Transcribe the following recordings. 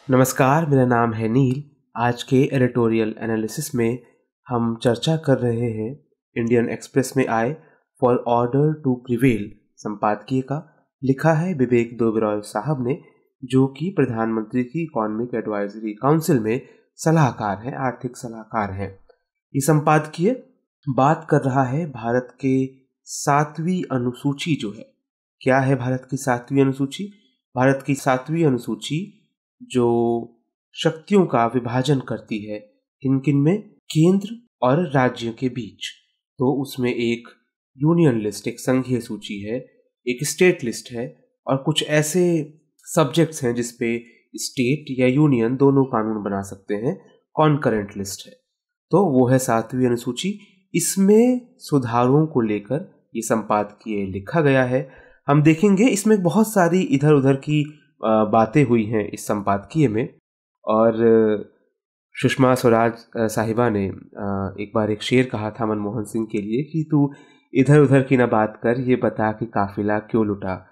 नमस्कार, मेरा नाम है नील। आज के एडिटोरियल एनालिसिस में हम चर्चा कर रहे हैं इंडियन एक्सप्रेस में आए फॉर ऑर्डर टू प्रिवेल संपादकीय का। लिखा है विवेक देबरॉय साहब ने, जो कि प्रधानमंत्री की इकोनॉमिक एडवाइजरी काउंसिल में सलाहकार हैं, आर्थिक सलाहकार हैं। ये संपादकीय बात कर रहा है भारत के 7वीं अनुसूची जो है। क्या है भारत की 7वीं अनुसूची? भारत की 7वीं अनुसूची जो शक्तियों का विभाजन करती है किन किन में, केंद्र और राज्यों के बीच। तो उसमें एक यूनियन लिस्ट, एक संघीय सूची है, एक स्टेट लिस्ट है और कुछ ऐसे सब्जेक्ट्स हैं जिसपे स्टेट या यूनियन दोनों कानून बना सकते हैं, कॉन्करेंट लिस्ट है। तो वो है 7वीं अनुसूची। इसमें सुधारों को लेकर ये संपादकीय लिखा गया है। हम देखेंगे इसमें बहुत सारी इधर उधर की बातें हुई हैं इस संपादकीय में। और सुषमा स्वराज साहिबा ने एक बार एक शेर कहा था मनमोहन सिंह के लिए कि तू इधर उधर की ना बात कर, ये बता कि काफिला क्यों लुटा।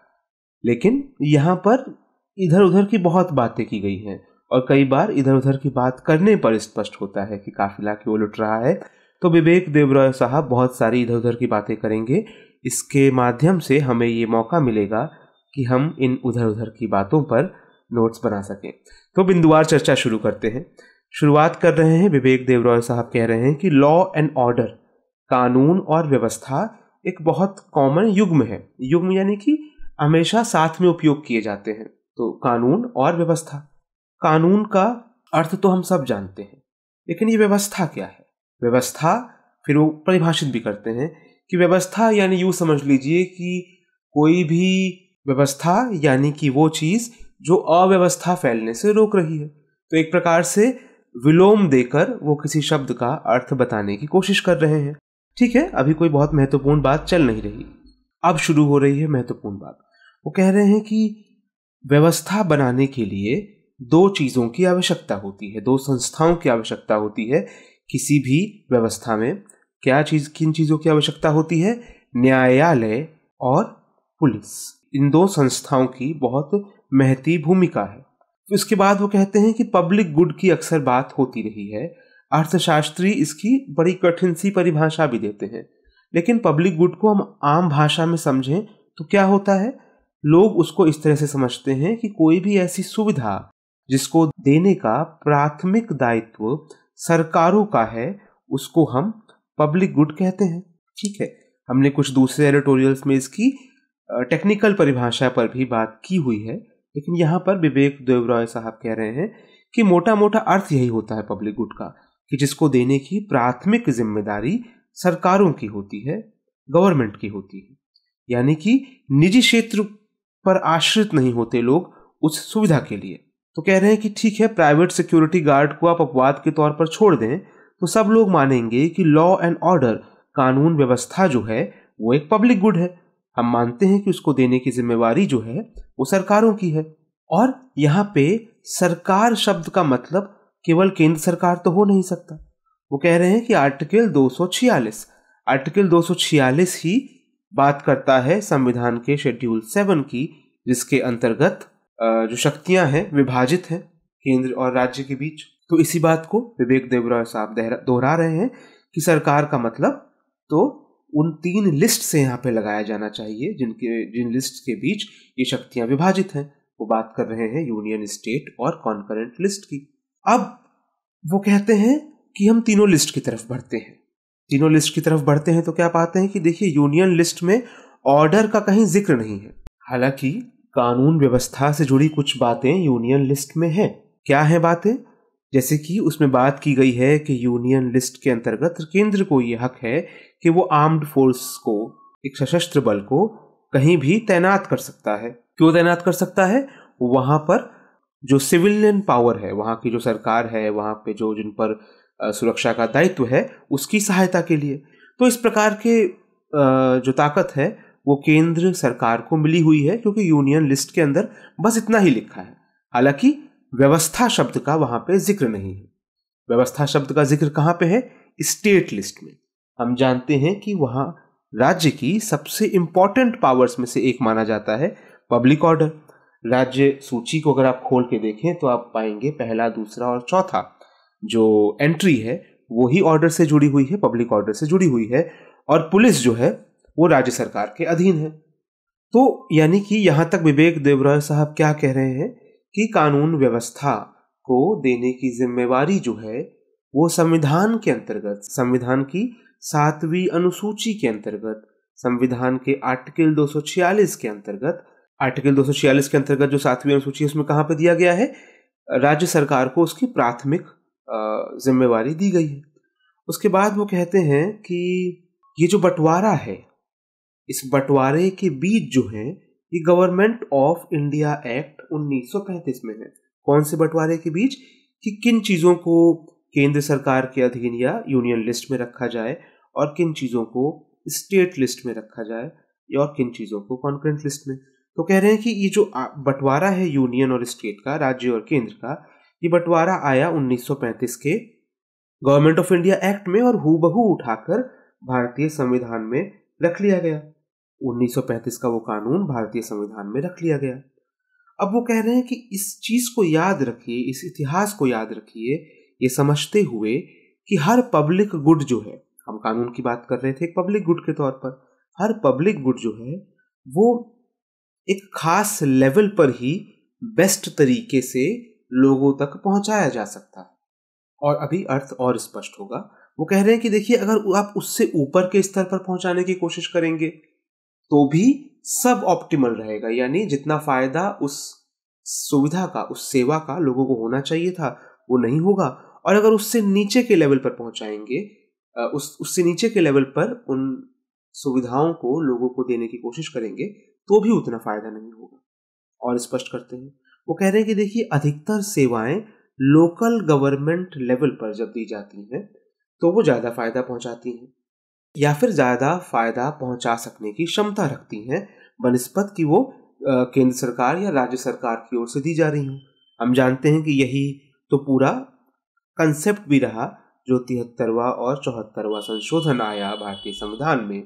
लेकिन यहाँ पर इधर उधर की बहुत बातें की गई हैं और कई बार इधर उधर की बात करने पर स्पष्ट होता है कि काफिला क्यों लुट रहा है। तो विवेक देबरॉय साहब बहुत सारी इधर उधर की बातें करेंगे। इसके माध्यम से हमें ये मौका मिलेगा कि हम इन उधर उधर की बातों पर नोट्स बना सकें। तो बिंदुवार चर्चा शुरू करते हैं। शुरुआत कर रहे हैं, विवेक देबरॉय साहब कह रहे हैं कि लॉ एंड ऑर्डर, कानून और व्यवस्था एक बहुत कॉमन युग्म है। युग्म यानी कि हमेशा साथ में उपयोग किए जाते हैं। तो कानून और व्यवस्था, कानून का अर्थ तो हम सब जानते हैं, लेकिन ये व्यवस्था क्या है? व्यवस्था फिर वो परिभाषित भी करते हैं कि व्यवस्था यानी यूं समझ लीजिए कि कोई भी व्यवस्था यानी कि वो चीज जो अव्यवस्था फैलने से रोक रही है। तो एक प्रकार से विलोम देकर वो किसी शब्द का अर्थ बताने की कोशिश कर रहे हैं। ठीक है, अभी कोई बहुत महत्वपूर्ण बात चल नहीं रही, अब शुरू हो रही है महत्वपूर्ण बात। वो कह रहे हैं कि व्यवस्था बनाने के लिए दो चीजों की आवश्यकता होती है, दो संस्थाओं की आवश्यकता होती है। किसी भी व्यवस्था में किन चीजों की आवश्यकता होती है? न्यायालय और पुलिस। इन दो संस्थाओं की बहुत महती भूमिका है। उसके बाद वो कहते हैं कि पब्लिक गुड की अक्सर बात होती रही है। अर्थशास्त्री इसकी बड़ी कठिन सी परिभाषा भी देते हैं, लेकिन पब्लिक गुड को हम आम भाषा में समझें तो क्या होता है? लोग उसको इस तरह से समझते हैं कि कोई भी ऐसी सुविधा जिसको देने का प्राथमिक दायित्व सरकारों का है, उसको हम पब्लिक गुड कहते हैं। ठीक है, हमने कुछ दूसरे एडिटोरियल्स में इसकी टेक्निकल परिभाषा पर भी बात की हुई है, लेकिन यहाँ पर विवेक देबरॉय साहब कह रहे हैं कि मोटा मोटा अर्थ यही होता है पब्लिक गुड का, कि जिसको देने की प्राथमिक जिम्मेदारी सरकारों की होती है, गवर्नमेंट की होती है। यानी कि निजी क्षेत्र पर आश्रित नहीं होते लोग उस सुविधा के लिए। तो कह रहे हैं कि ठीक है, प्राइवेट सिक्योरिटी गार्ड को आप अपवाद के तौर पर छोड़ दें तो सब लोग मानेंगे कि लॉ एंड ऑर्डर, कानून व्यवस्था जो है वो एक पब्लिक गुड है। हम मानते हैं कि उसको देने की जिम्मेवारी जो है वो सरकारों की है। और यहाँ पे सरकार शब्द का मतलब केवल केंद्र सरकार तो हो नहीं सकता। वो कह रहे हैं कि आर्टिकल 246 ही बात करता है संविधान के शेड्यूल 7 की, जिसके अंतर्गत जो शक्तियां हैं विभाजित हैं केंद्र और राज्य के बीच। तो इसी बात को विवेक देबरॉय साहब दोहरा रहे हैं कि सरकार का मतलब तो उन 3 लिस्ट से यहाँ पे लगाया जाना चाहिए जिन लिस्ट के बीच ये शक्तियां विभाजित हैं। वो बात कर रहे हैं यूनियन, स्टेट और कॉन्करेंट लिस्ट की। अब वो कहते हैं कि हम तीनों लिस्ट की तरफ बढ़ते हैं। तीनों लिस्ट की तरफ बढ़ते हैं तो क्या पाते हैं कि देखिए, यूनियन लिस्ट में ऑर्डर का कहीं जिक्र नहीं है। हालांकि कानून व्यवस्था से जुड़ी कुछ बातें यूनियन लिस्ट में हैं। क्या है बातें? जैसे कि उसमें बात की गई है कि यूनियन लिस्ट के अंतर्गत केंद्र को यह हक है कि वो आर्म्ड फोर्स को, एक सशस्त्र बल को कहीं भी तैनात कर सकता है। क्यों तैनात कर सकता है? वहां पर जो सिविलियन पावर है, वहां की जो सरकार है, वहां पे जिन पर सुरक्षा का दायित्व है, उसकी सहायता के लिए। तो इस प्रकार के जो ताकत है वो केंद्र सरकार को मिली हुई है, क्योंकि यूनियन लिस्ट के अंदर बस इतना ही लिखा है। हालांकि व्यवस्था शब्द का वहां पे जिक्र नहीं है। व्यवस्था शब्द का जिक्र कहां पे है? स्टेट लिस्ट में। हम जानते हैं कि वहां राज्य की सबसे इंपॉर्टेंट पावर्स में से एक माना जाता है पब्लिक ऑर्डर। राज्य सूची को अगर आप खोल के देखें तो आप पाएंगे पहला, दूसरा और चौथा जो एंट्री है वो ही ऑर्डर से जुड़ी हुई है, पब्लिक ऑर्डर से जुड़ी हुई है, और पुलिस जो है वो राज्य सरकार के अधीन है। तो यानी कि यहां तक विवेक देवरॉय साहब क्या कह रहे हैं कि कानून व्यवस्था को देने की जिम्मेवारी जो है वो संविधान के अंतर्गत, संविधान की 7वीं अनुसूची के अंतर्गत, संविधान के आर्टिकल 246 के अंतर्गत, आर्टिकल 246 के अंतर्गत जो 7वीं अनुसूची है उसमें कहां पे दिया गया है, राज्य सरकार को उसकी प्राथमिक जिम्मेवारी दी गई है। उसके बाद वो कहते हैं कि ये जो बंटवारा है, इस बंटवारे के बीच जो है ये गवर्नमेंट ऑफ इंडिया एक्ट 1935 में है। कौन से बंटवारे के बीच, कि किन चीजों को केंद्र सरकार के अधीन या यूनियन लिस्ट में रखा जाए और किन चीजों को स्टेट लिस्ट में रखा जाए और किन चीजों को कॉन्करेंट लिस्ट में। तो कह रहे हैं कि ये जो बंटवारा है यूनियन और स्टेट का, राज्य और केंद्र का, ये बंटवारा आया 1935 के गवर्नमेंट ऑफ इंडिया एक्ट में और हूबहू उठाकर भारतीय संविधान में रख लिया गया। 1935 का वो कानून भारतीय संविधान में रख लिया गया। अब वो कह रहे हैं कि इस चीज को याद रखिए, इस इतिहास को याद रखिए, ये समझते हुए कि हर पब्लिक गुड जो है, हम कानून की बात कर रहे थे एक पब्लिक गुड के तौर पर, हर पब्लिक गुड जो है वो एक खास लेवल पर ही बेस्ट तरीके से लोगों तक पहुंचाया जा सकता है। और अभी अर्थ और स्पष्ट होगा। वो कह रहे हैं कि देखिए, अगर आप उससे ऊपर के स्तर पर पहुंचाने की कोशिश करेंगे तो भी सब ऑप्टिमल रहेगा, यानी जितना फायदा उस सुविधा का, उस सेवा का लोगों को होना चाहिए था वो नहीं होगा। और अगर उससे नीचे के लेवल पर पहुंचाएंगे, उससे नीचे के लेवल पर उन सुविधाओं को लोगों को देने की कोशिश करेंगे तो भी उतना फायदा नहीं होगा। और स्पष्ट करते हैं, वो कह रहे हैं कि देखिए, अधिकतर सेवाएं लोकल गवर्नमेंट लेवल पर जब दी जाती हैं तो वो ज्यादा फायदा पहुंचाती हैं या फिर ज्यादा फायदा पहुंचा सकने की क्षमता रखती हैं बनिस्बत कि वो केंद्र सरकार या राज्य सरकार की ओर से दी जा रही हूँ। हम जानते हैं कि यही तो पूरा कंसेप्ट भी रहा जो 73वां और 74वां संशोधन आया भारतीय संविधान में,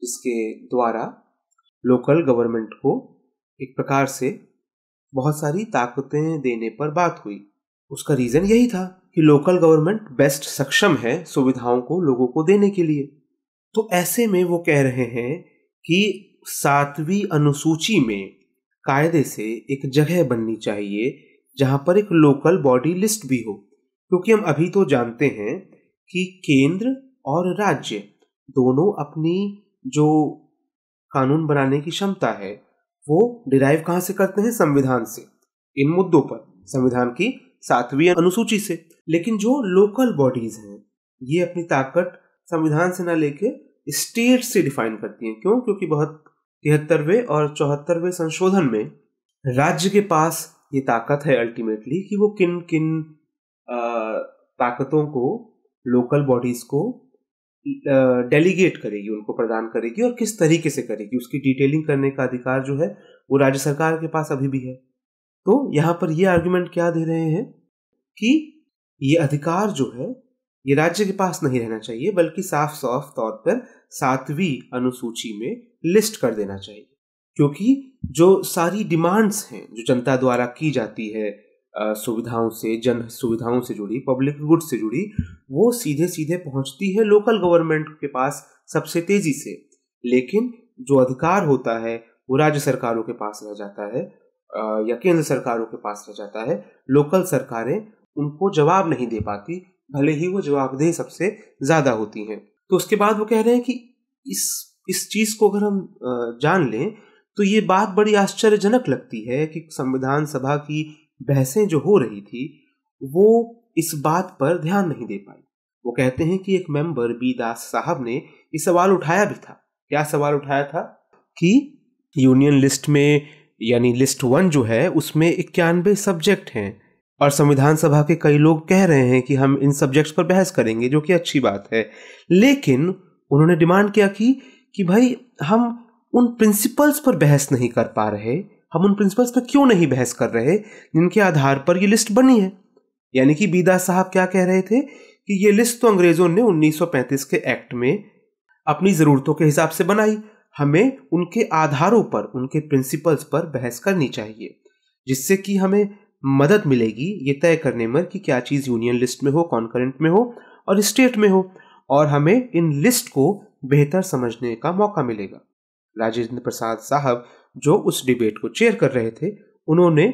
जिसके द्वारा लोकल गवर्नमेंट को एक प्रकार से बहुत सारी ताकतें देने पर बात हुई। उसका रीजन यही था कि लोकल गवर्नमेंट बेस्ट सक्षम है सुविधाओं को लोगों को देने के लिए। तो ऐसे में वो कह रहे हैं कि 7वीं अनुसूची में कायदे से एक जगह बननी चाहिए जहां पर एक लोकल बॉडी लिस्ट भी हो, क्योंकि हम अभी तो जानते हैं कि केंद्र और राज्य दोनों अपनी जो कानून बनाने की क्षमता है वो डिराइव कहां से करते हैं, संविधान से, इन मुद्दों पर संविधान की 7वीं अनुसूची से। लेकिन जो लोकल बॉडीज हैं ये अपनी ताकत संविधान से ना लेके स्टेट से डिफाइन करती हैं। क्यों? क्योंकि बहुत 73वें और 74वें संशोधन में राज्य के पास ये ताकत है अल्टीमेटली कि वो किन किन ताकतों को लोकल बॉडीज को डेलीगेट करेगी, उनको प्रदान करेगी और किस तरीके से करेगी, उसकी डिटेलिंग करने का अधिकार जो है वो राज्य सरकार के पास अभी भी है। तो यहां पर ये आर्गुमेंट क्या दे रहे हैं कि ये अधिकार जो है ये राज्य के पास नहीं रहना चाहिए, बल्कि साफ साफ तौर पर 7वीं अनुसूची में लिस्ट कर देना चाहिए। क्योंकि जो सारी डिमांड्स हैं जो जनता द्वारा की जाती है सुविधाओं से, जन सुविधाओं से जुड़ी, पब्लिक गुड्स से जुड़ी, वो सीधे सीधे पहुंचती है लोकल गवर्नमेंट के पास सबसे तेजी से। लेकिन जो अधिकार होता है वो राज्य सरकारों के पास रह जाता है या केंद्र सरकारों के पास रह जाता है। लोकल सरकारें उनको जवाब नहीं दे पाती, भले ही वो जवाबदेह सबसे ज्यादा होती हैं। तो उसके बाद वो कह रहे हैं कि इस चीज को अगर हम जान लें तो ये बात बड़ी आश्चर्यजनक लगती है कि संविधान सभा की बहसें जो हो रही थी वो इस बात पर ध्यान नहीं दे पाई। वो कहते हैं कि एक मेंबर बी दास साहब ने ये सवाल उठाया भी था। क्या सवाल उठाया था? कि यूनियन लिस्ट में, यानी लिस्ट 1 जो है उसमें 91 सब्जेक्ट हैं और संविधान सभा के कई लोग कह रहे हैं कि हम इन सब्जेक्ट्स पर बहस करेंगे, जो कि अच्छी बात है। लेकिन उन्होंने डिमांड किया कि भाई हम उन प्रिंसिपल्स पर बहस नहीं कर पा रहे, हम उन प्रिंसिपल्स पर क्यों नहीं बहस कर रहे जिनके आधार पर ये लिस्ट बनी है। यानी कि बीदास साहब क्या कह रहे थे कि ये लिस्ट तो अंग्रेजों ने 1935 के एक्ट में अपनी जरूरतों के हिसाब से बनाई, हमें उनके आधारों पर, उनके प्रिंसिपल्स पर बहस करनी चाहिए। जिससे कि हमें मदद मिलेगी ये तय करने में कि क्या चीज़ यूनियन लिस्ट में हो, कॉन्करेंट में हो और स्टेट में हो, और हमें इन लिस्ट को बेहतर समझने का मौका मिलेगा। राजेंद्र प्रसाद साहब जो उस डिबेट को चेयर कर रहे थे, उन्होंने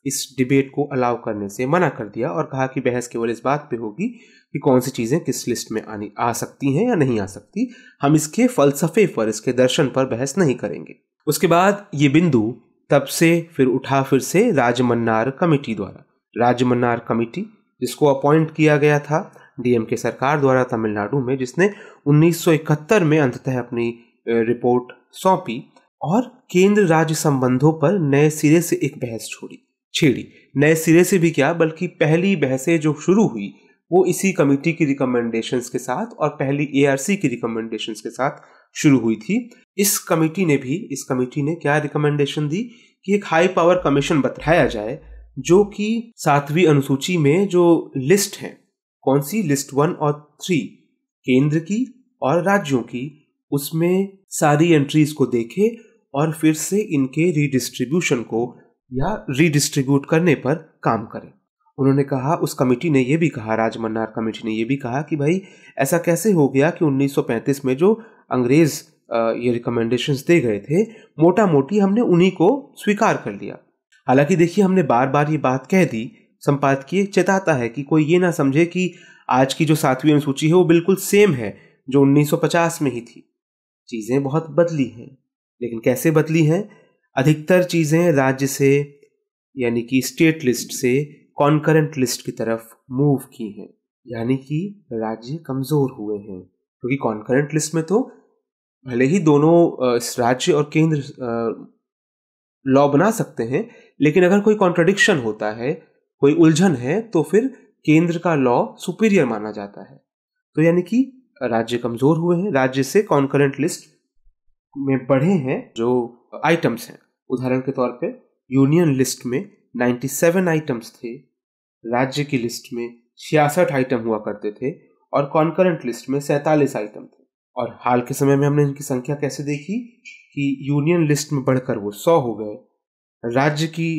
इस डिबेट को अलाउ करने से मना कर दिया और कहा कि बहस केवल इस बात पे होगी कि कौन सी चीज़ें किस लिस्ट में आ सकती हैं या नहीं आ सकती। हम इसके फलसफे पर, इसके दर्शन पर बहस नहीं करेंगे। उसके बाद ये बिंदु तब से फिर उठा फिर से राजमन्नार कमेटी द्वारा। राजमन्नार कमेटी जिसको अपॉइंट किया गया था डीएमके सरकार द्वारा तमिलनाडु में, जिसने 1971 में अंततः अपनी रिपोर्ट सौंपी और केंद्र राज्य संबंधों पर नए सिरे से एक बहस छेड़ी। नए सिरे से भी क्या, बल्कि पहली बहसें जो शुरू हुई वो इसी कमेटी की रिकमेंडेशंस के साथ और पहली एआरसी की रिकमेंडेशंस के साथ शुरू हुई थी। इस कमेटी ने क्या रिकमेंडेशन दी कि एक हाई पावर कमीशन बैठाया जाए जो कि 7वीं अनुसूची में जो लिस्ट है, कौन सी लिस्ट 1 और 3 केंद्र की और राज्यों की, उसमें सारी एंट्रीज को देखे और फिर से इनके रीडिस्ट्रीब्यूशन को या रीडिस्ट्रीब्यूट करने पर काम करें। उन्होंने कहा, उस कमेटी ने यह भी कहा, राजमन्नार कमेटी ने यह भी कहा कि भाई ऐसा कैसे हो गया कि 1935 में जो अंग्रेज ये रिकमेंडेशंस दे गए थे, मोटा मोटी हमने उन्हीं को स्वीकार कर लिया। हालांकि देखिए, हमने बार बार ये बात कह दी, संपादकीय चेताता है कि कोई ये ना समझे कि आज की जो 7वीं अनुसूची है वो बिल्कुल सेम है जो 1950 में ही थी। चीज़ें बहुत बदली हैं, लेकिन कैसे बदली हैं? अधिकतर चीज़ें राज्य से यानी कि स्टेट लिस्ट से कॉन्करेंट लिस्ट की तरफ मूव की हैं, यानी कि राज्य कमज़ोर हुए हैं। क्योंकि कॉन्करेंट लिस्ट में तो भले ही दोनों राज्य और केंद्र लॉ बना सकते हैं, लेकिन अगर कोई कॉन्ट्रडिक्शन होता है, कोई उलझन है, तो फिर केंद्र का लॉ सुपीरियर माना जाता है। तो यानी कि राज्य कमज़ोर हुए हैं, राज्य से कॉन्करेंट लिस्ट में बढ़े हैं जो आइटम्स हैं। उदाहरण के तौर पे यूनियन लिस्ट में 97 आइटम्स थे, राज्य की लिस्ट में 66 आइटम हुआ करते थे और कॉन्करेंट लिस्ट में 47 आइटम थे। और हाल के समय में हमने इनकी संख्या कैसे देखी कि यूनियन लिस्ट में बढ़कर वो 100 हो गए, राज्य की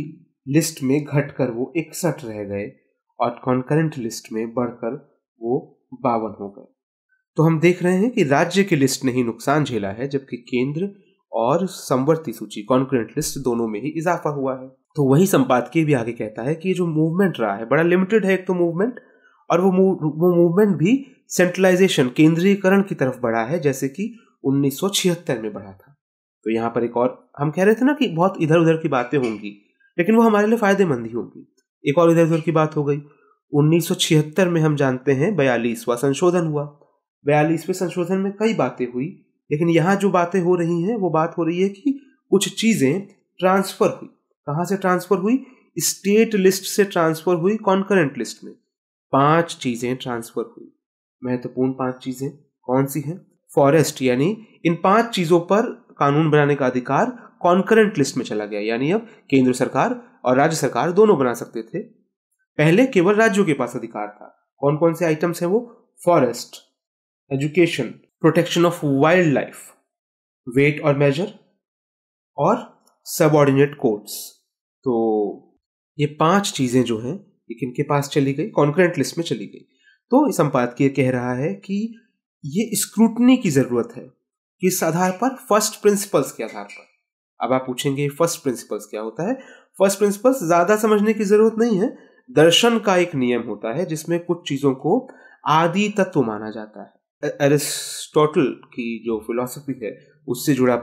लिस्ट में घटकर वो 61 रह गए और कॉन्करेंट लिस्ट में बढ़कर वो 52 हो गए। तो हम देख रहे हैं कि राज्य की लिस्ट ने ही नुकसान झेला है, जबकि केंद्र और समवर्ती सूची कॉन्करेंट लिस्ट दोनों में ही इजाफा हुआ है। तो वही संपादकीय भी आगे कहता है कि ये जो मूवमेंट रहा है बड़ा लिमिटेड है एक तो मूवमेंट, और वो मूवमेंट भी सेंट्रलाइजेशन, केंद्रीयकरण की तरफ बढ़ा है, जैसे कि 1976 में बढ़ा था। तो यहाँ पर एक और, हम कह रहे थे ना कि बहुत इधर उधर की बातें होंगी, लेकिन वो हमारे लिए फायदेमंद ही होंगी। एक और इधर उधर की बात हो गई। 1976 में हम जानते हैं 42वां संशोधन हुआ। 42वें संशोधन में कई बातें हुई, लेकिन यहाँ जो बातें हो रही हैं वो बात हो रही है कि कुछ चीज़ें ट्रांसफ़र हुई। कहाँ से ट्रांसफ़र हुई? स्टेट लिस्ट से ट्रांसफ़र हुई कॉन्करेंट लिस्ट में। 5 चीज़ें ट्रांसफ़र हुई, महत्वपूर्ण 5 चीज़ें। कौन सी हैं? फॉरेस्ट, यानी इन 5 चीज़ों पर कानून बनाने का अधिकार कॉन्करेंट लिस्ट में चला गया, यानी अब केंद्र सरकार और राज्य सरकार दोनों बना सकते थे। पहले केवल राज्यों के पास अधिकार था। कौन कौन से आइटम्स हैं वो? Forest, education, protection of wildlife, weight और मेजर और सबऑर्डिनेट कोर्ट्स। तो ये 5 चीजें जो हैं ये किनके पास चली गई? कॉन्करेंट लिस्ट में चली गई। तो इस संपादकीय कह रहा है कि ये स्क्रूटनी की जरूरत है, किस आधार पर? फर्स्ट प्रिंसिपल्स के आधार पर। अब आप पूछेंगे फर्स्ट प्रिंसिपल्स क्या होता है? फर्स्ट प्रिंसिपल्स ज्यादा समझने की जरूरत नहीं है। दर्शन का एक नियम होता है जिसमें कुछ चीजों को आदि तत्व माना जाता है। एरिस्टोटल की जो फिलॉसफी है उससे जुड़ा,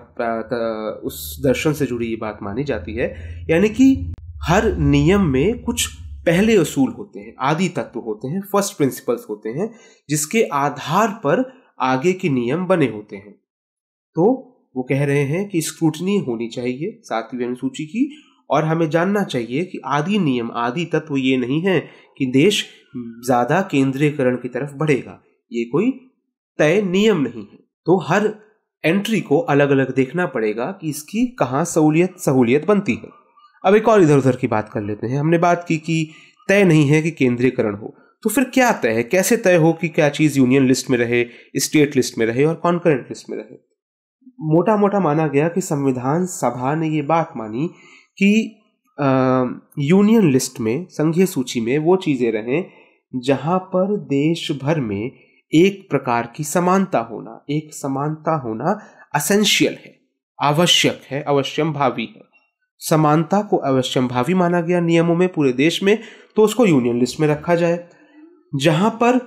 उस दर्शन से जुड़ी ये बात मानी जाती है, यानी कि हर नियम में कुछ पहले असूल होते हैं, आदि तत्व होते हैं, फर्स्ट प्रिंसिपल्स होते हैं, जिसके आधार पर आगे के नियम बने होते हैं। तो वो कह रहे हैं कि स्क्रूटनी होनी चाहिए 7वीं अनुसूची की, और हमें जानना चाहिए कि आदि नियम, आदि तत्व ये नहीं है कि देश ज्यादा केंद्रीयकरण की तरफ बढ़ेगा, ये कोई तय नियम नहीं है। तो हर एंट्री को अलग अलग देखना पड़ेगा कि इसकी कहाँ सहूलियत बनती है। अब एक और इधर उधर की बात कर लेते हैं। हमने बात की कि तय नहीं है कि केंद्रीयकरण हो, तो फिर क्या तय है? कैसे तय हो कि क्या चीज यूनियन लिस्ट में रहे, स्टेट लिस्ट में रहे और कॉन्करेंट लिस्ट में रहे? मोटा मोटा माना गया कि संविधान सभा ने ये बात मानी कि यूनियन लिस्ट में, संघीय सूची में वो चीज़ें रहें जहाँ पर देश भर में एक प्रकार की समानता होना असेंशियल है, आवश्यक है, अवश्यम भावी है। समानता को अवश्यम भावी माना गया नियमों में पूरे देश में, तो उसको यूनियन लिस्ट में रखा जाए। जहां पर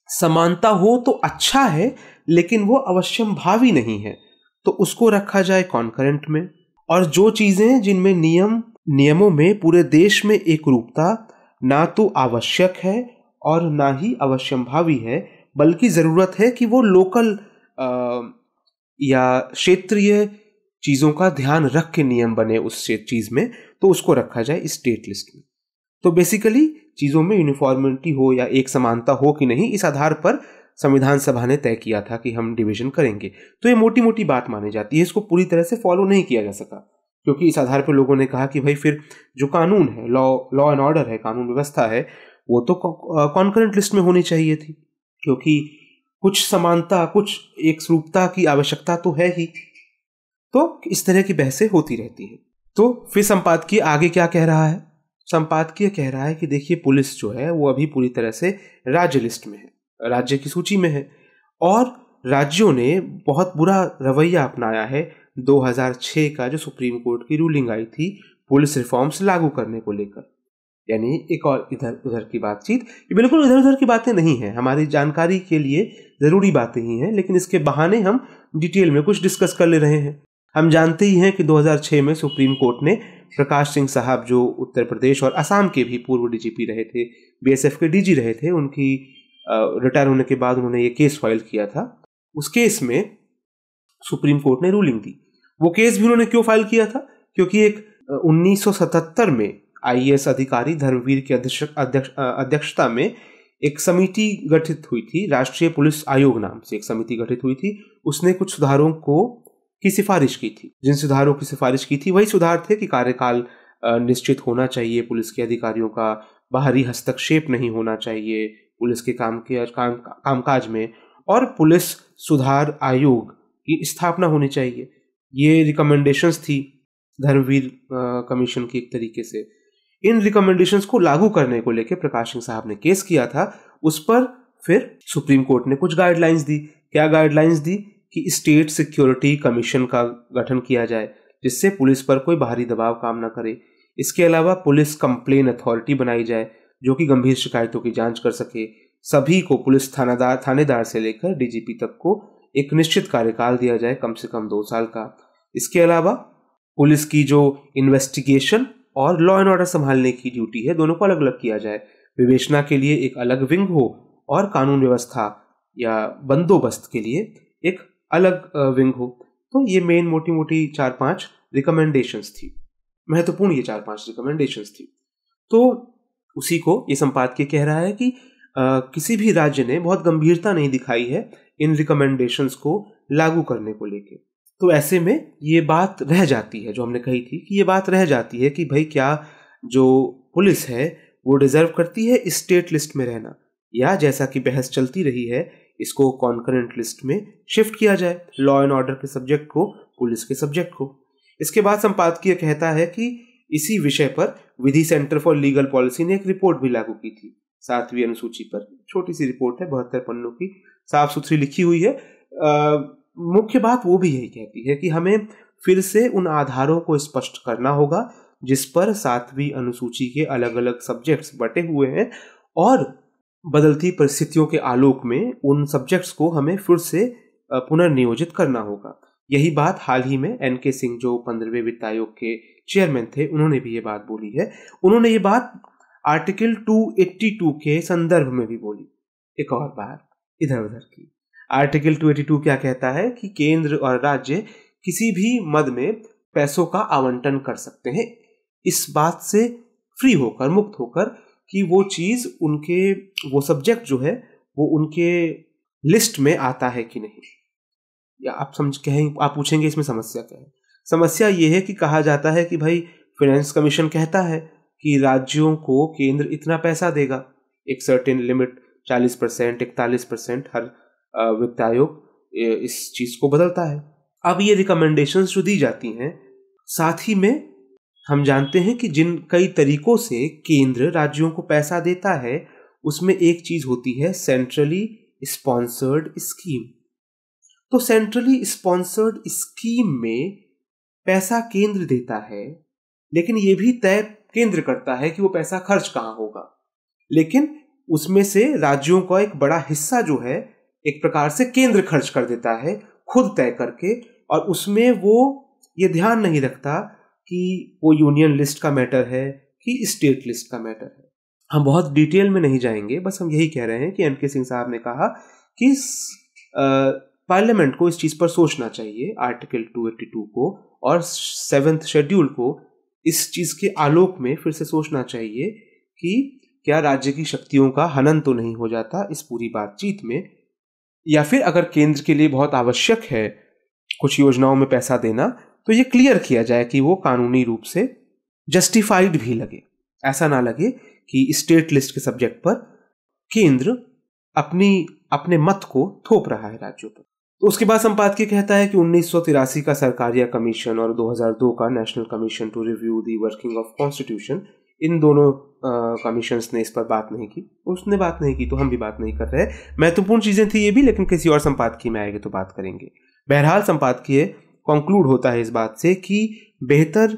समानता हो तो अच्छा है, लेकिन वो अवश्यम भावी नहीं है, तो उसको रखा जाए कॉन्करेंट में। और जो चीजें जिनमें नियमों में पूरे देश में एक रूपता ना तो आवश्यक है और ना ही अवश्यम भावी है, बल्कि जरूरत है कि वो लोकल या क्षेत्रीय चीजों का ध्यान रख के नियम बने उस चीज में, तो उसको रखा जाए स्टेट लिस्ट में। तो बेसिकली चीजों में यूनिफॉर्मिटी हो या एक समानता हो कि नहीं, इस आधार पर संविधान सभा ने तय किया था कि हम डिवीजन करेंगे। तो ये मोटी मोटी बात मानी जाती है, इसको पूरी तरह से फॉलो नहीं किया जा सका, क्योंकि इस आधार पर लोगों ने कहा कि भाई फिर जो कानून है, लॉ एंड ऑर्डर है, कानून व्यवस्था है, वो तो कॉन्करेंट लिस्ट में होनी चाहिए थी, क्योंकि कुछ समानता, कुछ एक रूपता की आवश्यकता तो है ही। तो इस तरह की बहसें होती रहती है। तो फिर संपादकीय आगे क्या कह रहा है? संपादकीय कह रहा है कि देखिए, पुलिस जो है वो अभी पूरी तरह से राज्य लिस्ट में है, राज्य की सूची में है, और राज्यों ने बहुत बुरा रवैया अपनाया है 2006 का जो सुप्रीम कोर्ट की रूलिंग आई थी पुलिस रिफॉर्म्स लागू करने को लेकर। यानी एक और इधर उधर की बातचीत, ये बिल्कुल इधर उधर की बातें नहीं है, हमारी जानकारी के लिए जरूरी बातें ही हैं, लेकिन इसके बहाने हम डिटेल में कुछ डिस्कस कर ले रहे हैं। हम जानते ही हैं कि 2006 में सुप्रीम कोर्ट ने प्रकाश सिंह साहब, जो उत्तर प्रदेश और असम के भी पूर्व डीजीपी रहे थे, बीएसएफ के डीजी रहे थे, उनकी रिटायर होने के बाद उन्होंने ये केस फाइल किया था। उस केस में सुप्रीम कोर्ट ने रूलिंग दी। वो केस भी उन्होंने क्यों फाइल किया था? क्योंकि एक 1977 में आईएएस अधिकारी धर्मवीर की अध्यक्षता में एक समिति गठित हुई थी, राष्ट्रीय पुलिस आयोग नाम से एक समिति गठित हुई थी। उसने कुछ सुधारों की सिफारिश की थी। जिन सुधारों की सिफारिश की थी वही सुधार थे कि कार्यकाल निश्चित होना चाहिए पुलिस के अधिकारियों का, बाहरी हस्तक्षेप नहीं होना चाहिए पुलिस के कामकाज में, और पुलिस सुधार आयोग की स्थापना होनी चाहिए। ये रिकमेंडेशंस थी धर्मवीर कमीशन की एक तरीके से। इन रिकमेंडेशंस को लागू करने को लेकर प्रकाश सिंह साहब ने केस किया था। उस पर फिर सुप्रीम कोर्ट ने कुछ गाइडलाइंस दी। क्या गाइडलाइंस दी? कि स्टेट सिक्योरिटी कमीशन का गठन किया जाए, जिससे पुलिस पर कोई बाहरी दबाव काम ना करे। इसके अलावा पुलिस कंप्लेन अथॉरिटी बनाई जाए, जो कि गंभीर शिकायतों की जांच कर सके। सभी को, पुलिस थानेदार से लेकर डीजीपी तक को एक निश्चित कार्यकाल दिया जाए, कम से कम 2 साल का। इसके अलावा पुलिस की जो इन्वेस्टिगेशन और लॉ एंड ऑर्डर संभालने की ड्यूटी है, दोनों को अलग अलग किया जाए। विवेचना के लिए एक अलग विंग हो और कानून व्यवस्था या बंदोबस्त के लिए एक अलग विंग हो। तो ये मेन मोटी मोटी 4-5 रिकमेंडेशंस थी, महत्वपूर्ण ये 4-5 रिकमेंडेशंस थी। तो उसी को ये संपादकीय कह रहा है कि किसी भी राज्य ने बहुत गंभीरता नहीं दिखाई है इन रिकमेंडेशंस को लागू करने को लेके। तो ऐसे में ये बात रह जाती है, जो हमने कही थी कि ये बात रह जाती है कि भाई क्या जो पुलिस है वो डिजर्व करती है स्टेट लिस्ट में रहना, या जैसा कि बहस चलती रही है इसको कॉन्करेंट लिस्ट में शिफ्ट किया जाए, लॉ एंड ऑर्डर के सब्जेक्ट को पुलिस के सब्जेक्ट को। इसके बाद संपादकीय कहता है कि इसी विषय पर विधि सेंटर फॉर लीगल पॉलिसी ने एक रिपोर्ट भी लागू की थी 7वीं अनुसूची पर। छोटी सी रिपोर्ट है, 72 पन्नों की, साफ सुथरी लिखी हुई है। मुख्य बात वो भी यही कहती है कि हमें फिर से उन आधारों को स्पष्ट करना होगा जिस पर 7वीं अनुसूची के अलग अलग सब्जेक्ट्स बटे हुए हैं, और बदलती परिस्थितियों के आलोक में उन सब्जेक्ट्स को हमें फिर से पुनर्नियोजित करना होगा। यही बात हाल ही में एनके सिंह, जो 15वें वित्त आयोग के चेयरमैन थे, उन्होंने भी ये बात बोली है। उन्होंने ये बात आर्टिकल 282 के संदर्भ में भी बोली। एक और बात इधर उधर की, आर्टिकल 282 क्या कहता है कि केंद्र और राज्य किसी भी मद में पैसों का आवंटन कर सकते हैं, इस बात से फ्री होकर, मुक्त होकर कि वो चीज उनके, वो सब्जेक्ट जो है वो उनके लिस्ट में आता है कि नहीं। या आप आप पूछेंगे इसमें समस्या क्या है? समस्या ये है कि कहा जाता है कि भाई फाइनेंस कमीशन कहता है कि राज्यों को केंद्र इतना पैसा देगा, एक सर्टेन लिमिट 40%, 41%, हर वित्त आयोग इस चीज को बदलता है। अब ये रिकमेंडेशंस जो दी जाती हैं, साथ ही में हम जानते हैं कि जिन कई तरीकों से केंद्र राज्यों को पैसा देता है उसमें एक चीज होती है सेंट्रली स्पॉन्सर्ड स्कीम। तो सेंट्रली स्पॉन्सर्ड स्कीम में पैसा केंद्र देता है, लेकिन यह भी तय केंद्र करता है कि वो पैसा खर्च कहां होगा। लेकिन उसमें से राज्यों का एक बड़ा हिस्सा जो है एक प्रकार से केंद्र खर्च कर देता है खुद तय करके, और उसमें वो ये ध्यान नहीं रखता कि वो यूनियन लिस्ट का मैटर है कि स्टेट लिस्ट का मैटर है। हम बहुत डिटेल में नहीं जाएंगे, बस हम यही कह रहे हैं कि एन.के. सिंह साहब ने कहा कि पार्लियामेंट को इस चीज पर सोचना चाहिए, आर्टिकल 282 को और 7th शेड्यूल को इस चीज के आलोक में फिर से सोचना चाहिए कि क्या राज्य की शक्तियों का हनन तो नहीं हो जाता इस पूरी बातचीत में, या फिर अगर केंद्र के लिए बहुत आवश्यक है कुछ योजनाओं में पैसा देना तो ये क्लियर किया जाए कि वो कानूनी रूप से जस्टिफाइड भी लगे। ऐसा ना लगे कि स्टेट लिस्ट के सब्जेक्ट पर केंद्र अपने मत को थोप रहा है राज्यों पर। तो उसके बाद संपादकीय कहता है कि 1983 का सरकारिया कमीशन और 2002 का national commission to review the working of constitution, इन दोनों कमीशंस ने इस पर बात नहीं की। उसने बात नहीं की तो हम भी बात नहीं कर रहे। महत्वपूर्ण चीजें थी ये भी, लेकिन किसी और संपादकीय में आएगी तो बात करेंगे। बहरहाल संपादकीय कंक्लूड होता है इस बात से कि बेहतर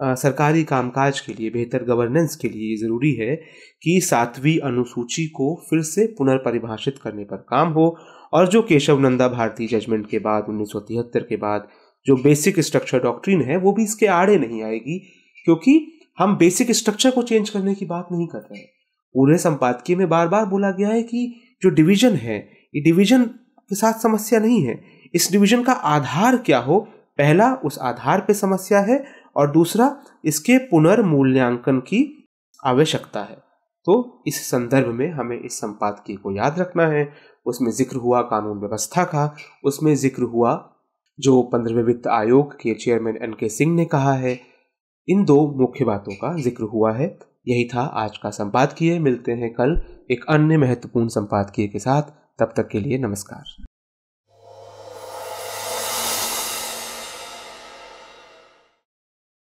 सरकारी कामकाज के लिए, बेहतर गवर्नेंस के लिए ये जरूरी है कि 7वीं अनुसूची को फिर से पुनर्परिभाषित करने पर काम हो, और जो केशव नंदा भारती जजमेंट के बाद 1973 के बाद जो बेसिक स्ट्रक्चर डॉक्ट्रिन है वो भी इसके आड़े नहीं आएगी, क्योंकि हम बेसिक स्ट्रक्चर को चेंज करने की बात नहीं कर रहे हैं। पूरे संपादकीय में बार बार बोला गया है कि जो डिवीजन है ये डिवीजन के साथ समस्या नहीं है, इस डिवीजन का आधार क्या हो, पहला उस आधार पे समस्या है और दूसरा इसके पुनर्मूल्यांकन की आवश्यकता है। तो इस संदर्भ में हमें इस संपादकीय को याद रखना है। उसमें जिक्र हुआ कानून व्यवस्था का, उसमें जिक्र हुआ जो 15वें वित्त आयोग के चेयरमैन एन.के. सिंह ने कहा है, इन दो मुख्य बातों का जिक्र हुआ है। यही था आज का संपादकीय। मिलते हैं कल एक अन्य महत्वपूर्ण संपादकीय के साथ, तब तक के लिए नमस्कार।